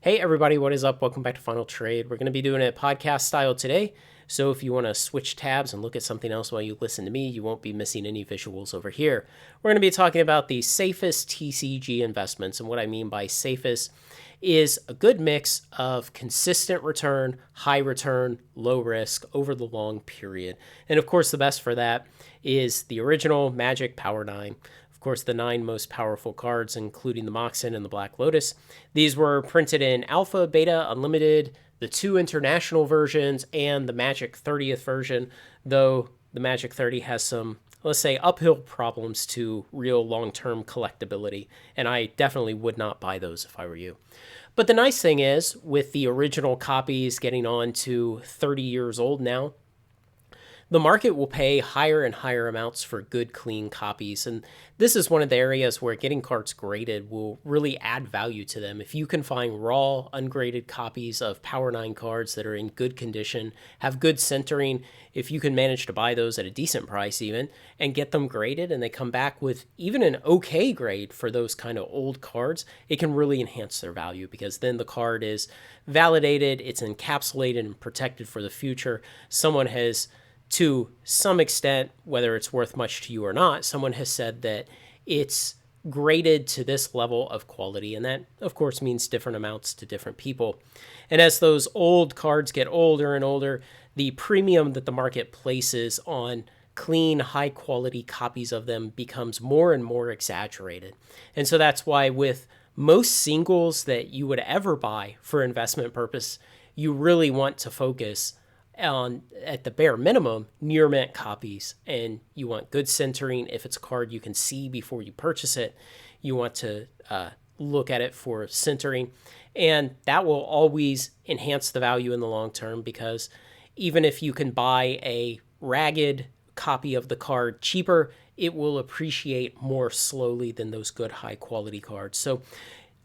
Hey everybody, what is up? Welcome back to Final Trade. We're going to be doing it podcast style today. So if you want to switch tabs and look at something else while you listen to me, you won't be missing any visuals over here. We're going to be talking about the safest TCG investments. And what I mean by safest is a good mix of consistent return, high return, low risk over the long period. And of course, the best for that is the original Magic Power 9. Of course, the 9 most powerful cards, including the Moxen and the Black Lotus. These were printed in Alpha, Beta, Unlimited, the 2 international versions, and the Magic 30th version, though the Magic 30 has some, let's say, uphill problems to real long-term collectability, and I definitely would not buy those if I were you. But the nice thing is, with the original copies getting on to 30 years old now, the market will pay higher and higher amounts for good, clean copies. And this is one of the areas where getting cards graded will really add value to them. If you can find raw, ungraded copies of Power 9 cards that are in good condition, have good centering, if you can manage to buy those at a decent price even, and get them graded, and they come back with even an okay grade for those kind of old cards, it can really enhance their value because then the card is validated, it's encapsulated and protected for the future. Someone has, to some extent, whether it's worth much to you or not, someone has said that it's graded to this level of quality. And that, of course, means different amounts to different people. And as those old cards get older and older, the premium that the market places on clean, high-quality copies of them becomes more and more exaggerated. And so that's why with most singles that you would ever buy for investment purpose, you really want to focus on, at the bare minimum, near mint copies. And you want good centering. If it's a card you can see before you purchase it, you want to look at it for centering. And that will always enhance the value in the long term, because even if you can buy a ragged copy of the card cheaper, it will appreciate more slowly than those good high quality cards. So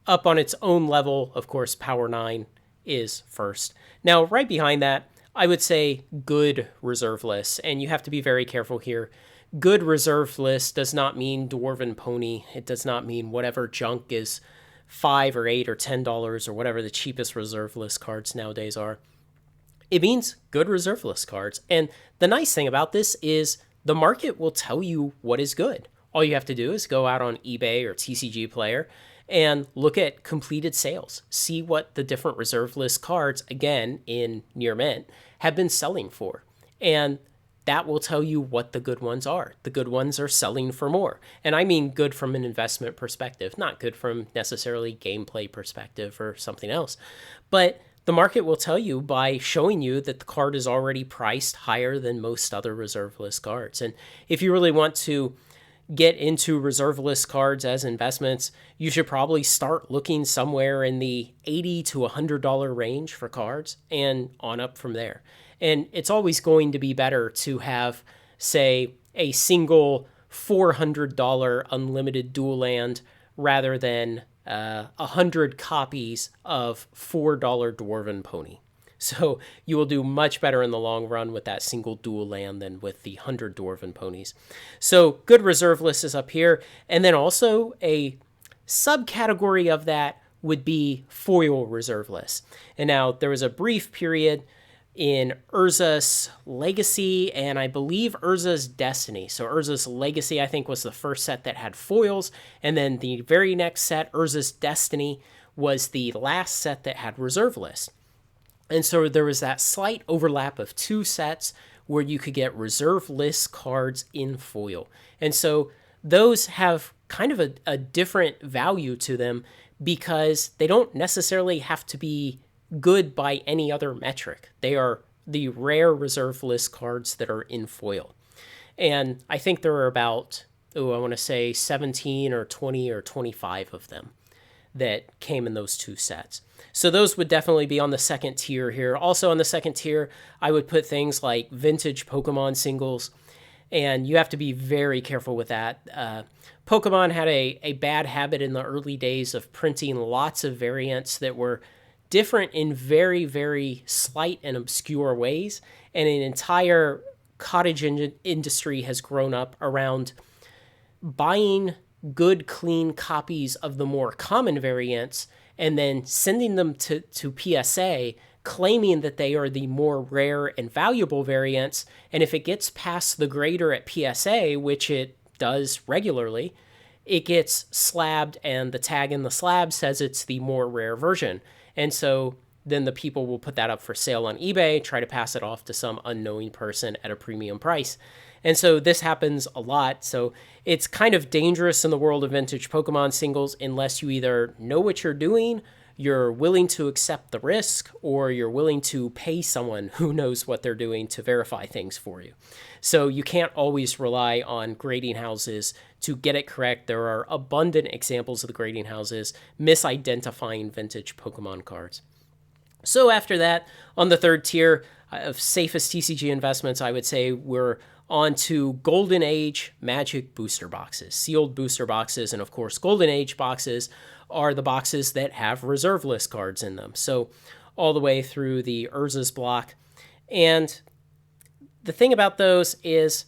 up on its own level, of course, Power 9 is first. Now, right behind that, I would say good reserve lists, and you have to be very careful here. Good reserve list does not mean Dwarven Pony. It does not mean whatever junk is $5 or $8 or $10 or whatever the cheapest reserve list cards nowadays are. It means good reserve list cards. And the nice thing about this is the market will tell you what is good. All you have to do is go out on eBay or TCG Player and look at completed sales. See what the different reserve list cards, again, in near mint, have been selling for. And that will tell you what the good ones are. The good ones are selling for more. And I mean good from an investment perspective, not good from necessarily gameplay perspective or something else. But the market will tell you by showing you that the card is already priced higher than most other reserve list cards. And if you really want to get into reserve list cards as investments, you should probably start looking somewhere in the $80 to $100 range for cards and on up from there. And it's always going to be better to have, say, a single $400 unlimited dual land rather than 100 copies of $4 Dwarven Pony. So you will do much better in the long run with that single dual land than with the 100 Dwarven Ponies. So good reserve list is up here. And then also a subcategory of that would be foil reserve lists. And now there was a brief period in Urza's Legacy and I believe Urza's Destiny. So Urza's Legacy, I think, was the first set that had foils. And then the very next set, Urza's Destiny, was the last set that had reserve lists. And so there was that slight overlap of 2 sets where you could get reserve list cards in foil. And so those have kind of a different value to them because they don't necessarily have to be good by any other metric. They are the rare reserve list cards that are in foil. And I think there are about, I want to say 17 or 20 or 25 of them that came in those 2 sets. So those would definitely be on the second tier here. Also on the second tier, I would put things like vintage Pokemon singles, and you have to be very careful with that. Pokemon had a bad habit in the early days of printing lots of variants that were different in very, very slight and obscure ways, and an entire cottage industry has grown up around buying good, clean copies of the more common variants and then sending them to PSA, claiming that they are the more rare and valuable variants. And if it gets past the grader at PSA, which it does regularly, it gets slabbed, and the tag in the slab says it's the more rare version. And so then the people will put that up for sale on eBay, try to pass it off to some unknowing person at a premium price. And so this happens a lot. So it's kind of dangerous in the world of vintage Pokemon singles unless you either know what you're doing, you're willing to accept the risk, or you're willing to pay someone who knows what they're doing to verify things for you. So you can't always rely on grading houses to get it correct. There are abundant examples of the grading houses misidentifying vintage Pokemon cards. So after that, on the third tier of safest TCG investments, I would say we're on to Golden Age Magic booster boxes, sealed booster boxes. And of course, Golden Age boxes are the boxes that have reserve list cards in them. So all the way through the Urza's block. And the thing about those is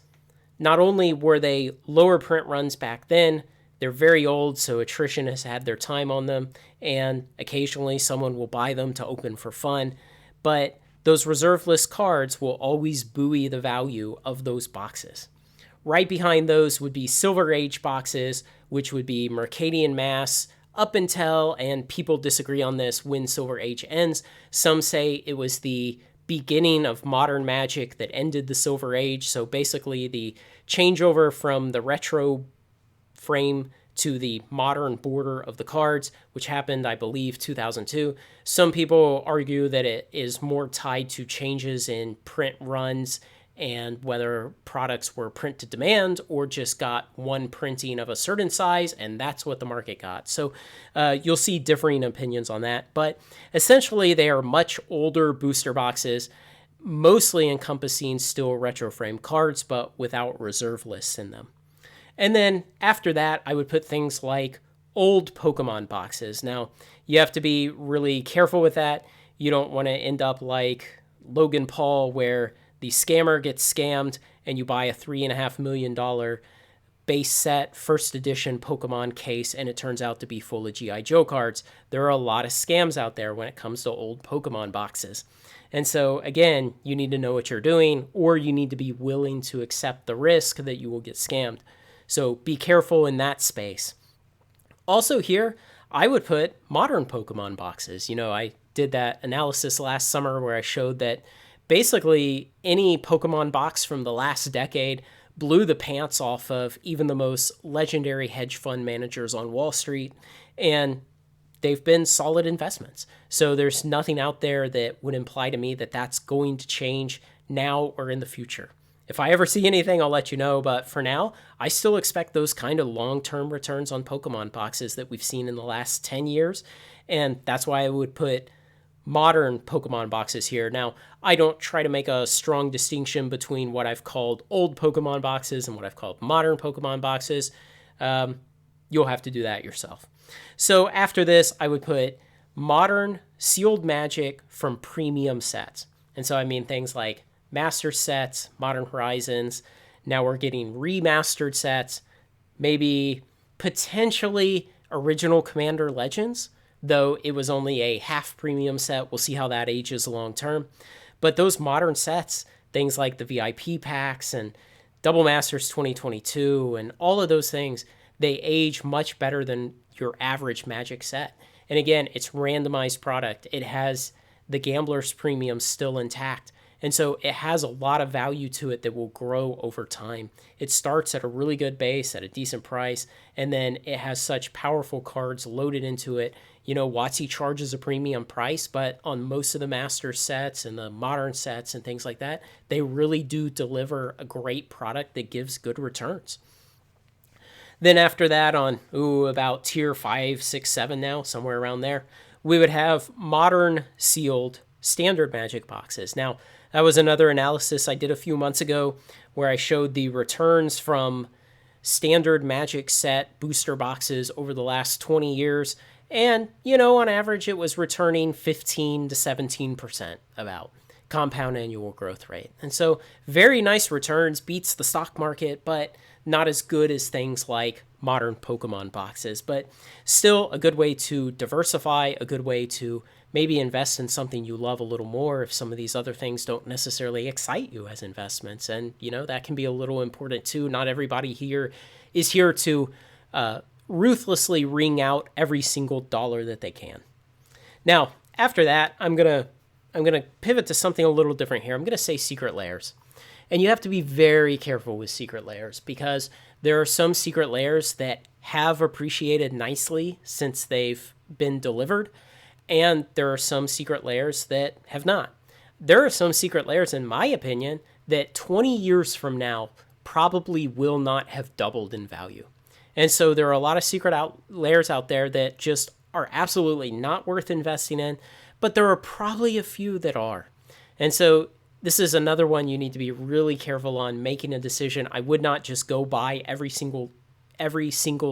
not only were they lower print runs back then, they're very old, so attrition has had their time on them, and occasionally someone will buy them to open for fun. But those reserve list cards will always buoy the value of those boxes. Right behind those would be Silver Age boxes, which would be Mercadian Mass up until, and people disagree on this, when Silver Age ends. Some say it was the beginning of modern Magic that ended the Silver Age. So basically the changeover from the retro frame to the modern border of the cards, which happened, I believe, 2002. Some people argue that it is more tied to changes in print runs and whether products were print to demand or just got one printing of a certain size, and that's what the market got. So you'll see differing opinions on that. But essentially, they are much older booster boxes, mostly encompassing still retro frame cards, but without reserve lists in them. And then after that, I would put things like old Pokemon boxes. Now, you have to be really careful with that. You don't want to end up like Logan Paul, where the scammer gets scammed and you buy a $3.5 million base set first edition Pokemon case and it turns out to be full of G.I. Joe cards. There are a lot of scams out there when it comes to old Pokemon boxes. And so, again, you need to know what you're doing, or you need to be willing to accept the risk that you will get scammed. So be careful in that space. Also here, I would put modern Pokemon boxes. You know, I did that analysis last summer where I showed that basically any Pokemon box from the last decade blew the pants off of even the most legendary hedge fund managers on Wall Street, and they've been solid investments. So there's nothing out there that would imply to me that that's going to change now or in the future. If I ever see anything, I'll let you know. But for now, I still expect those kind of long-term returns on Pokemon boxes that we've seen in the last 10 years. And that's why I would put modern Pokemon boxes here. Now, I don't try to make a strong distinction between what I've called old Pokemon boxes and what I've called modern Pokemon boxes. You'll have to do that yourself. So after this, I would put modern sealed Magic from premium sets. And so I mean things like master sets, Modern Horizons. Now we're getting remastered sets, maybe potentially original Commander Legends, though it was only a half premium set. We'll see how that ages long term. But those modern sets, things like the VIP packs and Double Masters 2022 and all of those things, they age much better than your average Magic set. And again, it's randomized product. It has the Gambler's Premium still intact. And so it has a lot of value to it that will grow over time. It starts at a really good base at a decent price, and then it has such powerful cards loaded into it. You know, WotC charges a premium price, but on most of the master sets and the modern sets and things like that, they really do deliver a great product that gives good returns. Then after that, on about tier 5, 6, 7 now, somewhere around there, we would have modern sealed standard Magic boxes. Now, that was another analysis I did a few months ago where I showed the returns from standard Magic set booster boxes over the last 20 years. And, you know, on average, it was returning 15 to 17% about compound annual growth rate. And so very nice returns, beats the stock market, but not as good as things like modern Pokemon boxes, but still a good way to diversify, a good way to maybe invest in something you love a little more if some of these other things don't necessarily excite you as investments. And, that can be a little important too. Not everybody here is here to ruthlessly wring out every single dollar that they can. Now, after that, I'm gonna pivot to something a little different here. I'm gonna say secret layers. And you have to be very careful with secret layers because there are some secret layers that have appreciated nicely since they've been delivered, and there are some secret layers that have not. There are some secret layers, in my opinion, that 20 years from now probably will not have doubled in value. And so there are a lot of secret layers out there that just are absolutely not worth investing in, but there are probably a few that are. And so this is another one you need to be really careful on making a decision. I would not just go buy every single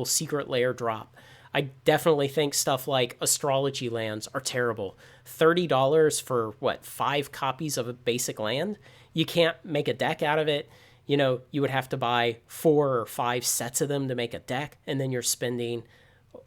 secret layer drop. I definitely think stuff like astrology lands are terrible. $30 for 5 copies of a basic land? You can't make a deck out of it. You would have to buy 4 or 5 sets of them to make a deck, and then you're spending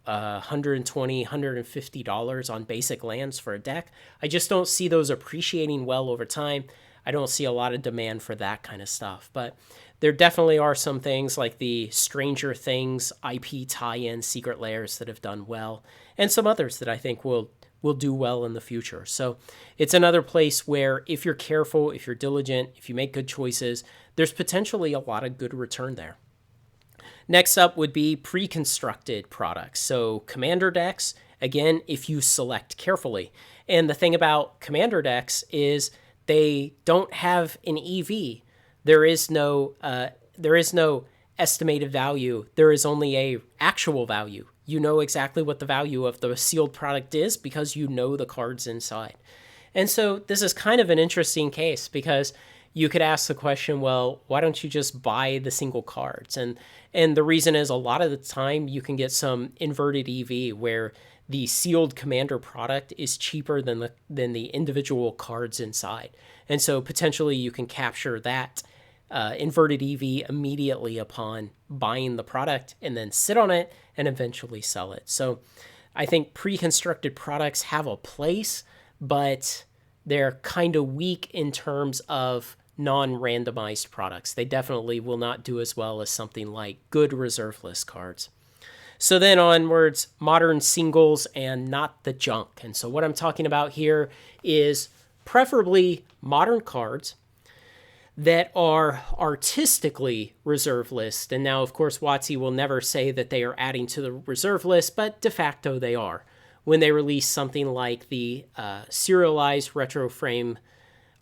$120, $150 on basic lands for a deck. I just don't see those appreciating well over time. I don't see a lot of demand for that kind of stuff. But there definitely are some things like the Stranger Things IP tie-in secret layers that have done well, and some others that I think will do well in the future. So it's another place where if you're careful, if you're diligent, if you make good choices, there's potentially a lot of good return there. Next up would be pre-constructed products. So commander decks, again, if you select carefully. And the thing about commander decks is they don't have an EV. There is no estimated value. There is only a actual value. You know exactly what the value of the sealed product is because you know the cards inside. And so this is kind of an interesting case because you could ask the question, well, why don't you just buy the single cards? And the reason is a lot of the time you can get some inverted EV where the sealed commander product is cheaper than the individual cards inside. And so potentially you can capture that inverted EV immediately upon buying the product and then sit on it and eventually sell it. So I think pre-constructed products have a place, but they're kind of weak in terms of non-randomized products. They definitely will not do as well as something like good reserve list cards. So then onwards, modern singles and not the junk. And so what I'm talking about here is preferably modern cards that are artistically reserve list. And now, of course, WotC will never say that they are adding to the reserve list, but de facto they are. When they release something like the serialized retro frame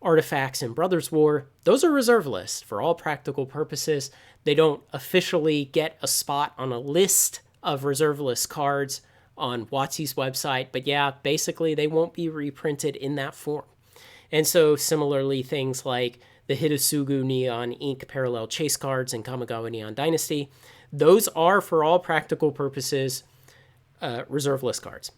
artifacts in Brothers War, those are reserve lists for all practical purposes. They don't officially get a spot on a list of reserve list cards on WotC's website, but yeah, basically they won't be reprinted in that form. And so similarly, things like the Hidetsugu Neon Ink Parallel Chase cards and Kamigawa Neon Dynasty, those are, for all practical purposes, reserve list cards.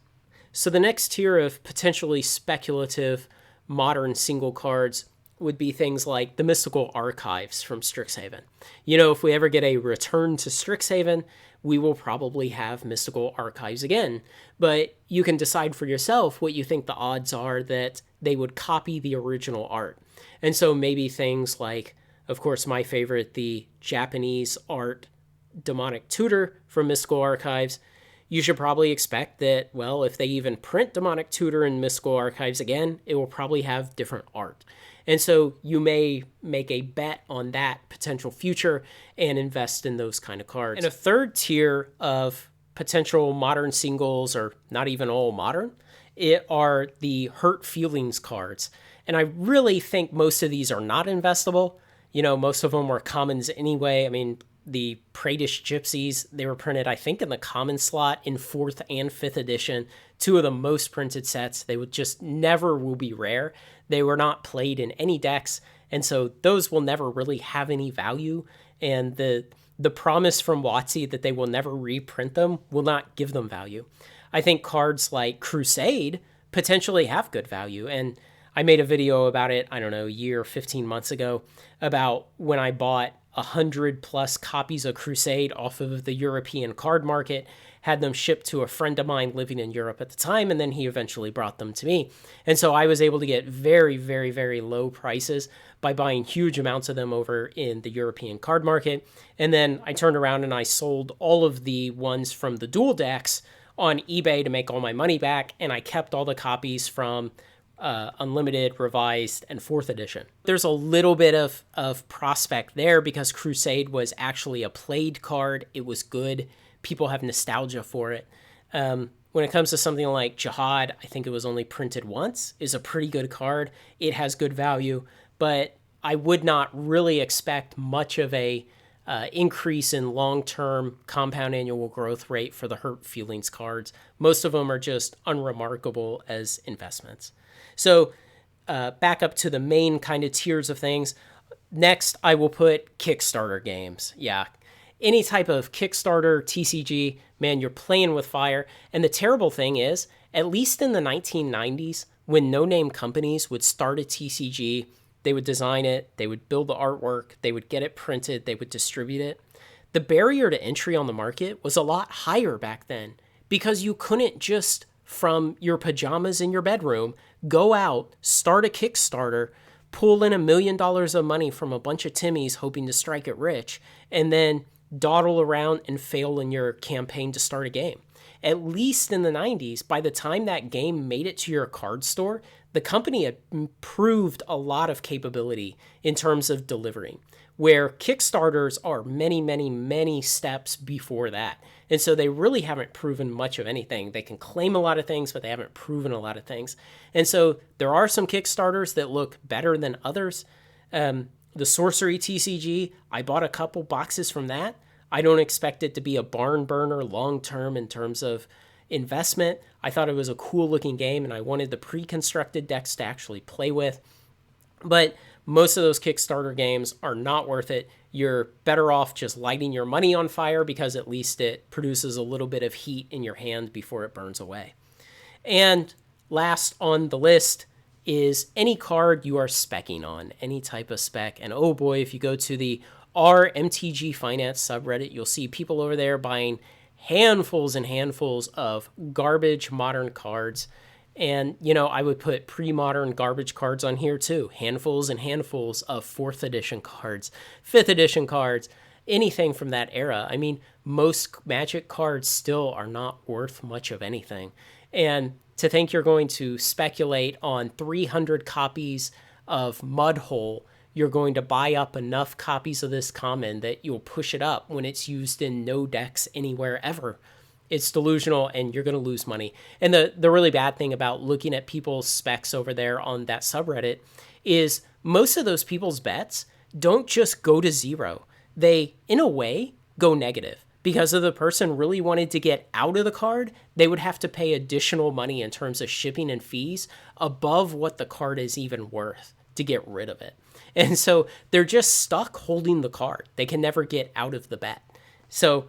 So the next tier of potentially speculative modern single cards would be things like the Mystical Archives from Strixhaven. If we ever get a return to Strixhaven, we will probably have Mystical Archives again. But you can decide for yourself what you think the odds are that they would copy the original art. And so maybe things like, of course, my favorite, the Japanese art Demonic Tutor from Mystical Archives. You should probably expect that, well, if they even print Demonic Tutor in Mystical Archives again, it will probably have different art. And so you may make a bet on that potential future and invest in those kind of cards. And a third tier of potential modern singles, or not even all modern, are the Hurt Feelings cards. And I really think most of these are not investable. Most of them are commons anyway. I mean, the Pradish Gypsies, they were printed, I think, in the common slot in 4th and 5th edition. 2 of the most printed sets. They would just never will be rare. They were not played in any decks, and so those will never really have any value. And the promise from WotC that they will never reprint them will not give them value. I think cards like Crusade potentially have good value, and I made a video about it, I don't know, a year, 15 months ago, about when I bought 100 plus copies of Crusade off of the European card market, had them shipped to a friend of mine living in Europe at the time, and then he eventually brought them to me. And so I was able to get very, very, very low prices by buying huge amounts of them over in the European card market. And then I turned around and I sold all of the ones from the dual decks on eBay to make all my money back, and I kept all the copies from Unlimited, Revised, and 4th edition. There's a little bit of prospect there because Crusade was actually a played card. It was good. People have nostalgia for it. When it comes to something like Jihad, I think it was only printed once, is a pretty good card. It has good value, but I would not really expect much of a increase in long-term compound annual growth rate for the Hurt Feelings cards. Most of them are just unremarkable as investments. So back up to the main kind of tiers of things. Next, I will put Kickstarter games. Yeah, any type of Kickstarter, TCG, man, you're playing with fire. And the terrible thing is, at least in the 1990s, when no-name companies would start a TCG, they would design it, they would build the artwork, they would get it printed, they would distribute it. The barrier to entry on the market was a lot higher back then because you couldn't just, from your pajamas in your bedroom, go out, start a Kickstarter, pull in $1 million of money from a bunch of Timmies hoping to strike it rich, and then dawdle around and fail in your campaign to start a game. At least in the 90s, by the time that game made it to your card store, the company had proved a lot of capability in terms of delivering, where Kickstarters are many, many, many steps before that. And so they really haven't proven much of anything. They can claim a lot of things, but they haven't proven a lot of things. And so there are some Kickstarters that look better than others. The Sorcery TCG, I bought a couple boxes from that. I don't expect it to be a barn burner long-term in terms of investment. I thought it was a cool looking game and I wanted the pre-constructed decks to actually play with. But most of those Kickstarter games are not worth it. You're better off just lighting your money on fire because at least it produces a little bit of heat in your hand before it burns away. And last on the list is any card you are speccing on, any type of spec. And oh boy, if you go to the MTG Finance subreddit, you'll see people over there buying handfuls and handfuls of garbage modern cards. And, you know, I would put pre-modern garbage cards on here too. Handfuls and handfuls of 4th edition cards, 5th edition cards, anything from that era. I mean, most Magic cards still are not worth much of anything. And to think you're going to speculate on 300 copies of Mudhole, you're going to buy up enough copies of this common that you'll push it up when it's used in no decks anywhere ever. It's delusional and you're going to lose money. And the really bad thing about looking at people's specs over there on that subreddit is most of those people's bets don't just go to zero. They, in a way, go negative. Because if the person really wanted to get out of the card, they would have to pay additional money in terms of shipping and fees above what the card is even worth to get rid of it. And so they're just stuck holding the card. They can never get out of the bet. So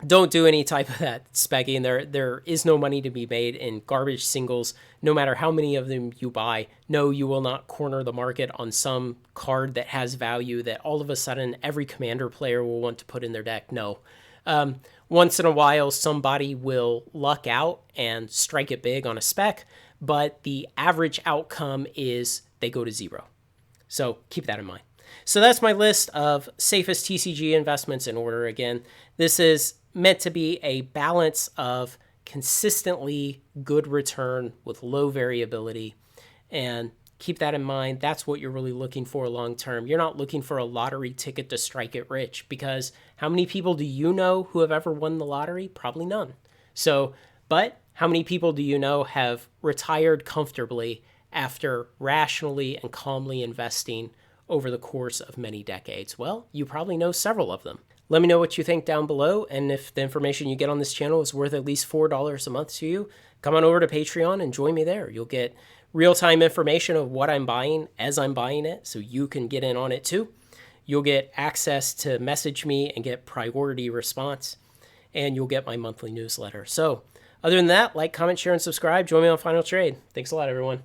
don't do any type of that speccing. There is no money to be made in garbage singles, no matter how many of them you buy. No, you will not corner the market on some card that has value that all of a sudden every Commander player will want to put in their deck. No. Once in a while, somebody will luck out and strike it big on a spec, but the average outcome is they go to zero. So keep that in mind. So that's my list of safest TCG investments in order. Again, this is meant to be a balance of consistently good return with low variability. And keep that in mind. That's what you're really looking for long term. You're not looking for a lottery ticket to strike it rich, because how many people do you know who have ever won the lottery? Probably none. So, but how many people do you know have retired comfortably after rationally and calmly investing over the course of many decades? Well, you probably know several of them. Let me know what you think down below, and if the information you get on this channel is worth at least $4 a month to you, come on over to Patreon and join me there. You'll get real-time information of what I'm buying as I'm buying it, so you can get in on it too. You'll get access to message me and get priority response, and you'll get my monthly newsletter. So other than that, like, comment, share, and subscribe. Join me on Final Trade. Thanks a lot, everyone.